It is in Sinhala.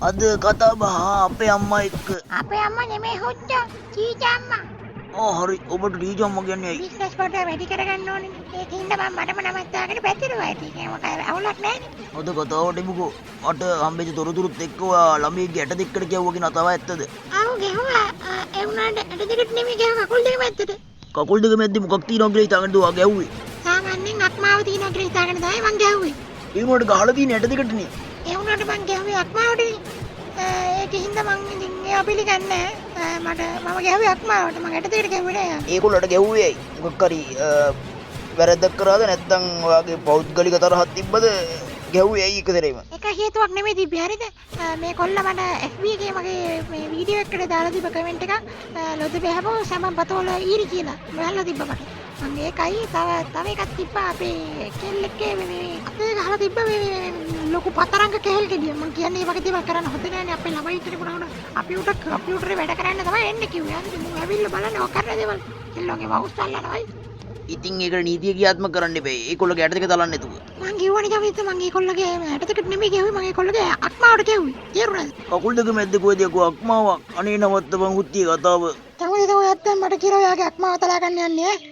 අද කතා බහ අපේ අම්මා එක්ක. අපේ අම්මා නෙමෙයි හොච්චෝ චීචා අම්මා. හරි ඔබට ටීචර් අම්මා කියන්නේ ඇයි? බිස්නස් කොට වැඩි කරගන්න ඕනේ. ඒකින්ද මම මටම නමක් දාගෙන පැතිරුවා. ඒක මොකද අවුලක් නැහැ. අද කතාවට එමුකෝ. මට හම්බෙච්ච තොරතුරුත් එක්ක ඔයා ළමයිගේ ඇට දෙකට ගැව්වා කියන අතව ඇත්තද? ආව ගෙහුවා. ඒ වුණාට ඇට දෙකට නෙමෙයි ගෙහුවා කකුල් දෙක මැද්දට. කකුල් දෙක මැද්දේ මොකක් තියනවා කියලා හිතාගෙන දුවා ගැව්වේ. සාමාන්‍යයෙන් අක්මාව තියනවා කියලා හිතාගෙන තමයි මං ගැහුවේ. ඒ උනාට ගහලා තියෙන ඇට දෙකටනේ. ඒ වුණාට මං ගැහුවේ අක්මාවටනේ. ඒකින්ද මං ඉතින් ඒවා පිළිගන්නේ නැහැ. මම ගැහුවේ අක්මාවට. මං ඇට දෙකට ගැහුවේ නෑ. ඒගොල්ලන්ට ගැව්වේ ඇයි? මොකක් හරි වැරද්දක් කරාද නැත්නම් ඔයාගේ පෞද්ගලික තරහක් තිබ්බද? ගැව්වේ ඇයි එකතරේම? එක හේතුවක් නෙමෙයි තිබ්බේ හරිද? මේ කොල්ල මට FB එකේ මගේ මේ වීඩියෝ එකකට දාලා තිබ්බ කමෙන්ට් එකක් ලොදු බහැපෝ සමන් පතෝල ඊරි කියලා. බලලා තිබ්බ මට. මම ඒකයි තව එකක් තිබ්බා අපේ කෙල්ලෙක්ගේ මේ අතේ ගහලා තිබ්බ මේ ලොකු පතරංග කෙහෙල් ගෙඩිය. මම කියන්නේ මේ වගේ දේවල් කරන්න හොඳ නෑනේ අපේ ළමයි කෙනෙකුට. අපි උට කම්පියුටරේ වැඩ කරන්න තමයි එන්නේ කිව්වේ. හරිද? මම ඇවිල්ලා බලන්න ඔය කරන දේවල්. කෙල්ලෝගේ වවුස් අල්ලනවායි. ඉතින් ඒකට නීතිය ක්‍රියාත්මක කරන්න එපා. ඒගොල්ලෝගේ ඇට දෙක තලන්න නැතුව. මං කිව්වනේ කවිත මං ඒකොල්ලගේ ඇට දෙකට නෙමෙයි ගැහුවේ. මං ඒකොල්ලගේ අක්මාවට ගැහුවේ. තේරුණාද? කකුල් දෙක මැද්දේ කොහෙද යකෝ අක්මාවක්. අනේ නවත්තපන් උත්තිය කතාව. තමුදේ ඔය ඇත්තන් මට කියලා ඔයාගේ අක්මාව තලා ගන්න යන්නේ ඈ.